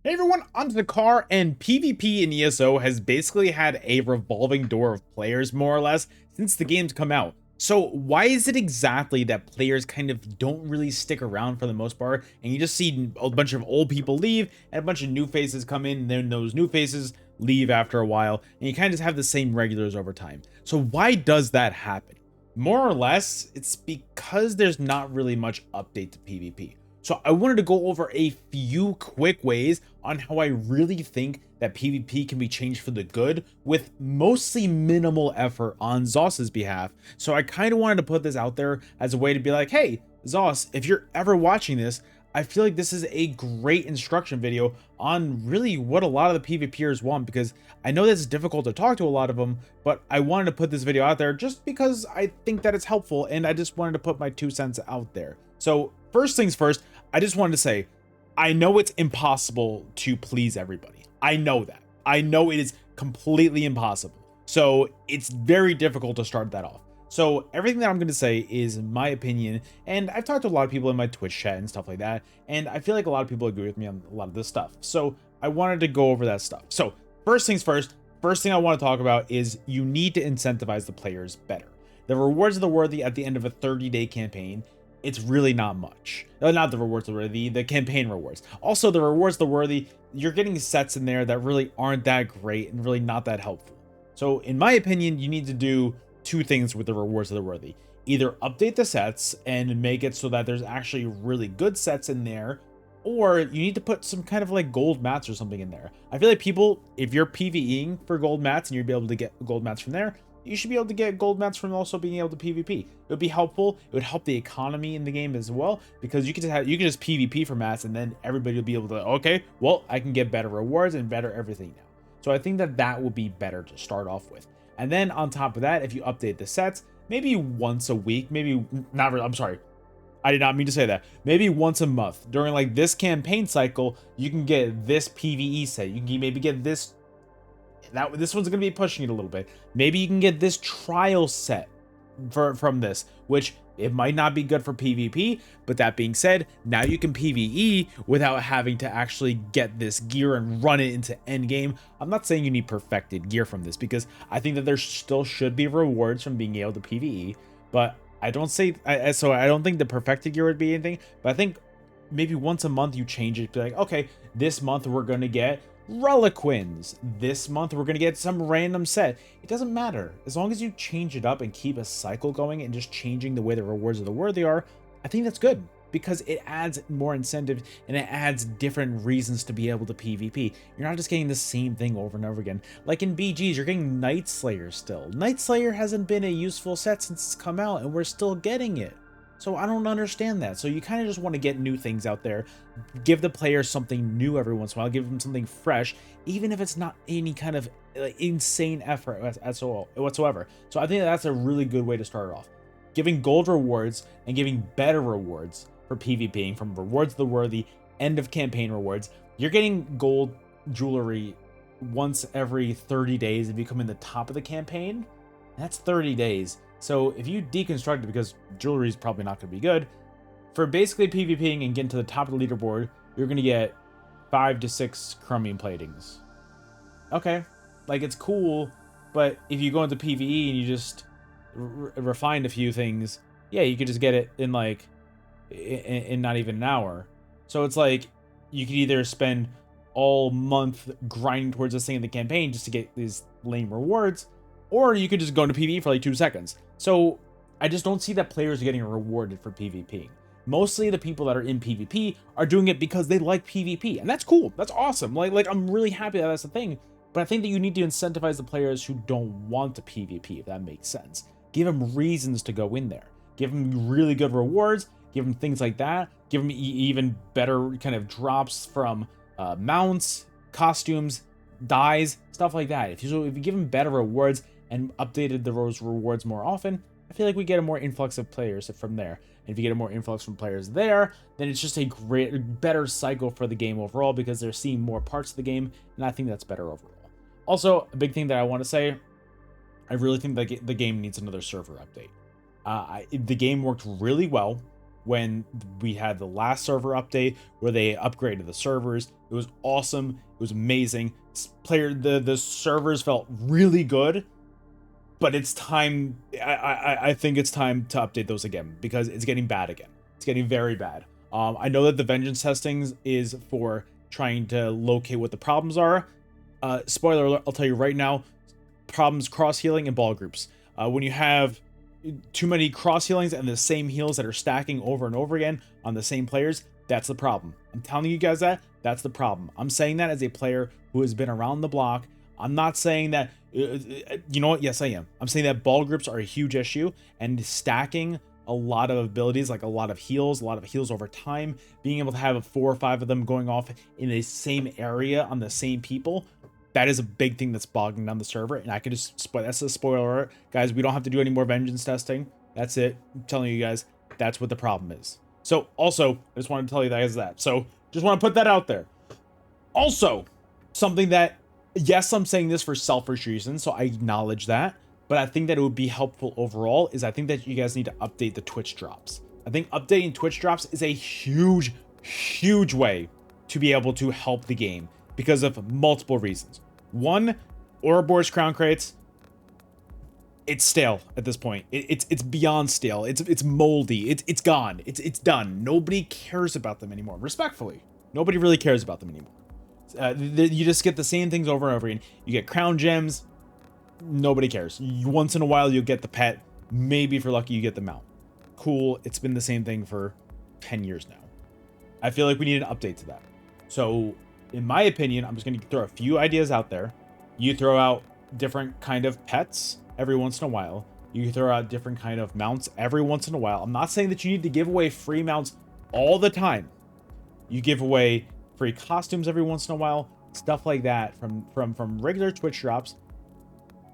Hey everyone, onto the car, and PvP in ESO has basically had a revolving door of players more or less since the game's come out. So why is it exactly that players kind of don't really stick around for the most part, and you just see a bunch of old people leave and a bunch of new faces come in, and then those new faces leave after a while, and you kind of just have the same regulars over time. So why does that happen? More or less, it's because there's not really much update to PvP. So I wanted to go over a few quick ways on how I really think that PvP can be changed for the good with mostly minimal effort on Zos's behalf. So I kind of wanted to put this out there as a way to be like, hey, Zos, if you're ever watching this, I feel like this is a great instruction video on really what a lot of the PvPers want, because I know this is difficult to talk to a lot of them, but I wanted to put this video out there just because I think that it's helpful, and I just wanted to put my 2 cents out there. So first things first, I just wanted to say, I know it's impossible to please everybody. I know that. I know it is completely impossible. So it's very difficult to start that off. So everything that I'm going to say is my opinion, and I've talked to a lot of people in my Twitch chat and stuff like that, and I feel like a lot of people agree with me on a lot of this stuff. So I wanted to go over that stuff. So first things first, first thing I want to talk about is you need to incentivize the players better. The rewards of the worthy at the end of a 30-day campaign, it's really not much. Not the rewards of the worthy, the campaign rewards. Also, the rewards of the worthy, you're getting sets in there that really aren't that great and really not that helpful. So in my opinion, you need to do two things with the rewards of the worthy. Either update the sets and make it so that there's actually really good sets in there, or you need to put some kind of like gold mats or something in there. I feel like people, if you're PvEing for gold mats and you'll be able to get gold mats from there, you should be able to get gold mats from also being able to PvP. It would be helpful. It would help the economy in the game as well, because you can just PvP for mats, and then everybody will be able to, okay, well, I can get better rewards and better everything now. So I think that that would be better to start off with. And then on top of that, if you update the sets, maybe once a week, maybe not really, I'm sorry, I did not mean to say that. Maybe once a month during like this campaign cycle, you can get this PvE set. You can maybe get this this one's going to be pushing it a little bit. Maybe you can get this trial set from this, which it might not be good for PvP, but that being said, now you can PvE without having to actually get this gear and run it into endgame. I'm not saying you need perfected gear from this, because I think that there still should be rewards from being able to PvE, but I don't say, so I don't think the perfected gear would be anything, but I think maybe once a month you change it, be like, okay, this month we're going to get Reliquins. This month we're gonna get some random set. It doesn't matter. As long as you change it up and keep a cycle going and just changing the way the rewards of the worthy are, I think that's good, because it adds more incentive and it adds different reasons to be able to PvP. You're not just getting the same thing over and over again. Like in BGs, you're getting Night Slayer still. Night Slayer hasn't been a useful set since it's come out, and we're still getting it. So I don't understand that. So you kind of just want to get new things out there, give the players something new every once in a while, give them something fresh, even if it's not any kind of insane effort whatsoever. So I think that's a really good way to start off. Giving gold rewards and giving better rewards for PvPing, from rewards of the worthy, end of campaign rewards. You're getting gold jewelry once every 30 days if you come in the top of the campaign. That's 30 days. So if you deconstruct it, because jewelry is probably not going to be good, for basically PvPing and getting to the top of the leaderboard, you're going to get 5 to 6 chromium platings. Okay, like it's cool, but if you go into PvE and you just refine a few things, yeah, you could just get it in like in not even an hour. So it's like you could either spend all month grinding towards this thing in the campaign just to get these lame rewards, or you could just go into PvE for like 2 seconds. So I just don't see that players are getting rewarded for PvP. Mostly the people that are in PvP are doing it because they like PvP, and that's cool. That's awesome. Like I'm really happy that that's the thing. But I think that you need to incentivize the players who don't want to PvP, if that makes sense. Give them reasons to go in there. Give them really good rewards. Give them things like that. Give them even better kind of drops from mounts, costumes, dyes, stuff like that. If you give them better rewards and updated those rewards more often, I feel like we get a more influx of players from there. And if you get a more influx from players there, then it's just a better cycle for the game overall, because they're seeing more parts of the game, and I think that's better overall. Also, a big thing that I want to say, I really think that the game needs another server update. The game worked really well when we had the last server update where they upgraded the servers. It was awesome. It was amazing. The servers felt really good, but it's time. I think it's time to update those again because it's getting bad again. It's getting very bad. I know that the vengeance testing is for trying to locate what the problems are. Spoiler alert, I'll tell you right now, problems cross healing and ball groups. When you have too many cross healings and the same heals that are stacking over and over again on the same players, that's the problem. I'm telling you guys that's the problem. I'm saying that as a player who has been around the block. I'm not saying that, you know what? Yes, I am. I'm saying that ball groups are a huge issue, and stacking a lot of abilities, like a lot of heals over time, being able to have 4 or 5 of them going off in the same area on the same people, that is a big thing that's bogging down the server. And I could just spoil, that's a spoiler alert, guys. We don't have to do any more vengeance testing. That's it. I'm telling you guys, that's what the problem is. So also, I just wanted to tell you guys that. So just want to put that out there. Also, something that, yes, I'm saying this for selfish reasons, so I acknowledge that, but I think that it would be helpful overall is I think that you guys need to update the Twitch drops. I think updating Twitch drops is a huge, huge way to be able to help the game because of multiple reasons. One, Ouroboros crown crates, it's stale at this point. It's beyond stale. It's moldy. It's gone. It's done. Nobody cares about them anymore. Respectfully, nobody really cares about them anymore. You just get the same things over and over again. You get crown gems. Nobody cares. Once in a while, you'll get the pet. Maybe if you're lucky, you get the mount. Cool. It's been the same thing for 10 years now. I feel like we need an update to that. So, in my opinion, I'm just going to throw a few ideas out there. You throw out different kind of pets every once in a while. You throw out different kind of mounts every once in a while. I'm not saying that you need to give away free mounts all the time. You give away free costumes every once in a while, stuff like that from regular Twitch drops.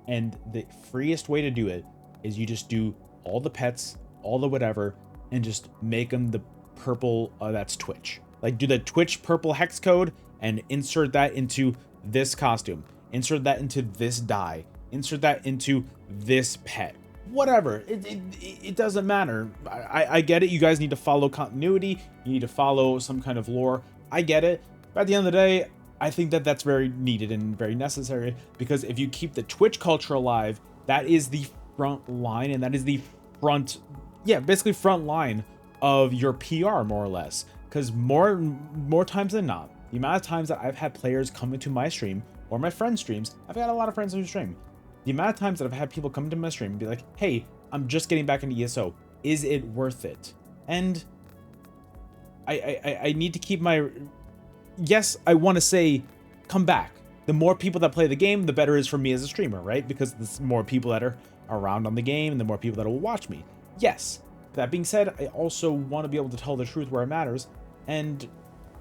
And the freest way to do it is you just do all the pets, all the whatever, and just make them the purple, that's Twitch. Like do the Twitch purple hex code and insert that into this costume. Insert that into this dye. Insert that into this pet. Whatever. It doesn't matter. I get it. You guys need to follow continuity. You need to follow some kind of lore. I get it. But at the end of the day, I think that that's very needed and very necessary because if you keep the Twitch culture alive, that is the front line and that is the front, basically front line of your PR more or less. Because more times than not, the amount of times that I've had players come into my stream or my friends' streams, I've got a lot of friends who stream. The amount of times that I've had people come into my stream and be like, hey, I'm just getting back into ESO. Is it worth it? And I need to keep my... Yes, I want to say, come back. The more people that play the game, the better it is for me as a streamer, right? Because there's more people that are around on the game and the more people that will watch me. Yes. That being said, I also want to be able to tell the truth where it matters. And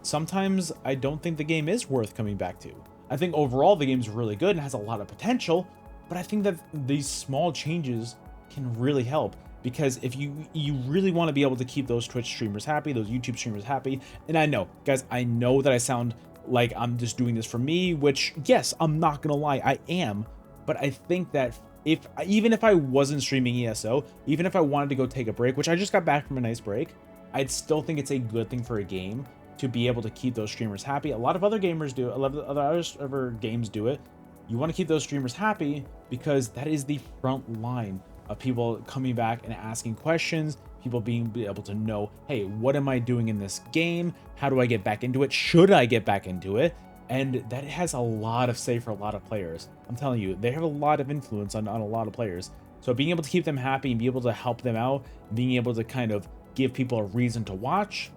sometimes I don't think the game is worth coming back to. I think overall the game's really good and has a lot of potential, but I think that these small changes can really help. Because if you really want to be able to keep those Twitch streamers happy, those YouTube streamers happy, and I know, guys, I know that I sound like I'm just doing this for me, which, yes, I'm not going to lie, I am, but I think that even if I wasn't streaming ESO, even if I wanted to go take a break, which I just got back from a nice break, I'd still think it's a good thing for a game to be able to keep those streamers happy. A lot of other gamers do it, a lot of other games do it. You want to keep those streamers happy because that is the front line of people coming back and asking questions, people being able to know, hey, what am I doing in this game? How do I get back into it? Should I get back into it? And that has a lot of say for a lot of players. I'm telling you, they have a lot of influence on a lot of players. So being able to keep them happy and be able to help them out, being able to kind of give people a reason to watch,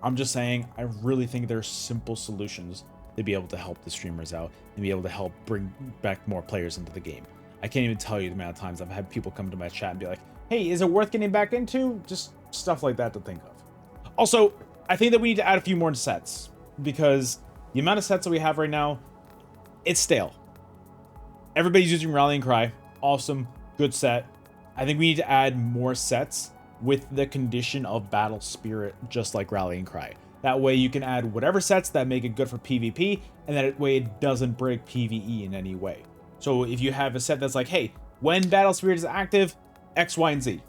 I'm just saying, I really think there's simple solutions to be able to help the streamers out and be able to help bring back more players into the game. I can't even tell you the amount of times I've had people come to my chat and be like, hey, is it worth getting back into? Just stuff like that to think of. Also, I think that we need to add a few more sets because the amount of sets that we have right now, it's stale. Everybody's using Rallying Cry. Awesome. Good set. I think we need to add more sets with the condition of Battle Spirit, just like Rallying Cry. That way you can add whatever sets that make it good for PvP, and that way it doesn't break PvE in any way. So if you have a set that's like, hey, when Battle Spirit is active, X, Y, and Z.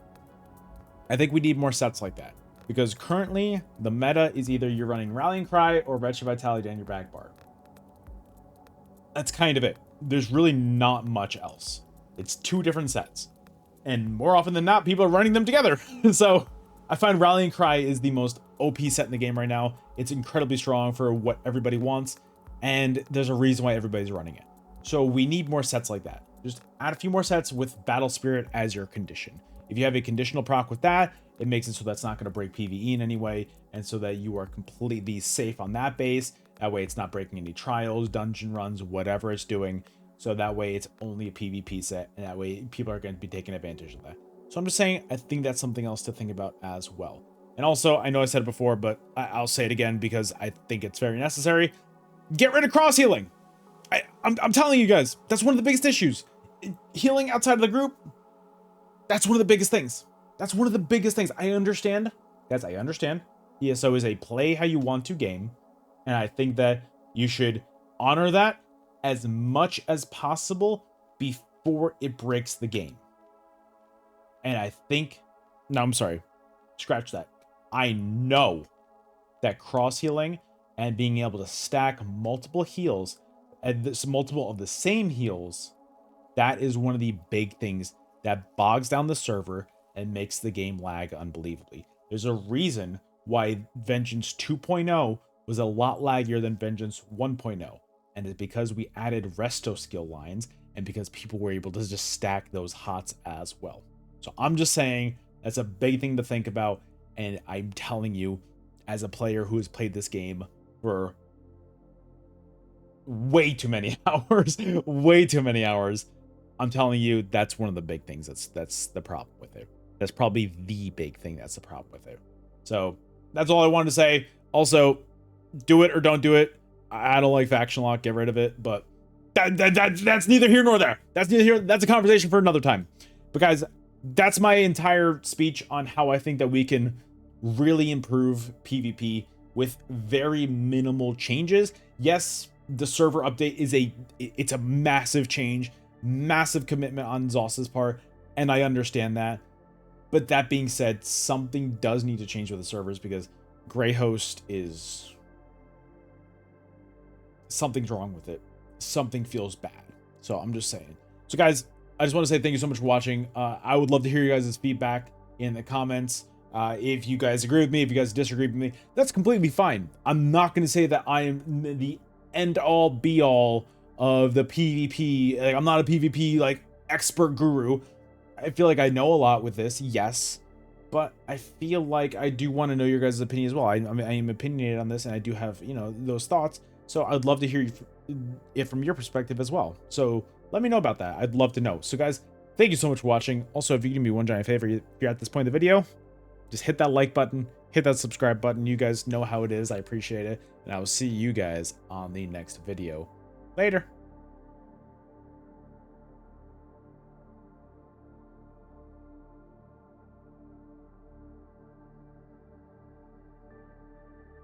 I think we need more sets like that, because currently the meta is either you're running Rallying Cry or Retro Vitality down your back bar. That's kind of it. There's really not much else. It's two different sets, and more often than not, people are running them together. So I find Rallying Cry is the most OP set in the game right now. It's incredibly strong for what everybody wants, and there's a reason why everybody's running it. So we need more sets like that. Just add a few more sets with Battle Spirit as your condition. If you have a conditional proc with that, it makes it so that's not going to break PvE in any way, and so that you are completely safe on that base. That way it's not breaking any trials, dungeon runs, whatever it's doing. So that way it's only a PvP set, and that way people are going to be taking advantage of that. So I'm just saying, I think that's something else to think about as well. And also, I know I said it before, but I'll say it again because I think it's very necessary. Get rid of cross healing. I'm telling you guys, that's one of the biggest issues. Healing outside of the group, that's one of the biggest things. That's one of the biggest things. I understand. Guys, I understand. ESO is a play how you want to game. And I think that you should honor that as much as possible before it breaks the game. And I think, no, I'm sorry. Scratch that. I know that cross healing and being able to stack multiple heals and multiple of the same heals, that is one of the big things that bogs down the server and makes the game lag unbelievably. There's a reason why Vengeance 2.0 was a lot laggier than Vengeance 1.0. And it's because we added resto skill lines and because people were able to just stack those hots as well. So I'm just saying that's a big thing to think about. And I'm telling you, as a player who has played this game for way too many hours, I'm telling you, that's one of the big things. That's the problem with it. That's probably the big thing that's the problem with it. So that's all I wanted to say. Also, do it or don't do it. I don't like faction lock. Get rid of it. But that's neither here nor there. That's neither here. That's a conversation for another time. But guys, that's my entire speech on how I think that we can really improve PvP with very minimal changes. Yes, the server update is it's a massive change, massive commitment on Zos's part, and I understand that. But that being said, something does need to change with the servers because Greyhost is... something's wrong with it. Something feels bad. So I'm just saying. So guys, I just want to say thank you so much for watching. I would love to hear you guys' feedback in the comments. If you guys agree with me, if you guys disagree with me, that's completely fine. I'm not going to say that I am the end-all, be-all of the PvP. Like, I'm not a PvP like expert guru. I feel like I know a lot with this, yes, but I feel like I do want to know your guys' opinion as well. I am opinionated on this, and I do have, you know, those thoughts. So I'd love to hear it from your perspective as well. So let me know about that. I'd love to know. So guys, thank you so much for watching. Also, if you can do me one giant favor, if you're at this point in the video, just hit that like button, hit that subscribe button. You guys know how it is. I appreciate it. And I will see you guys on the next video. Later.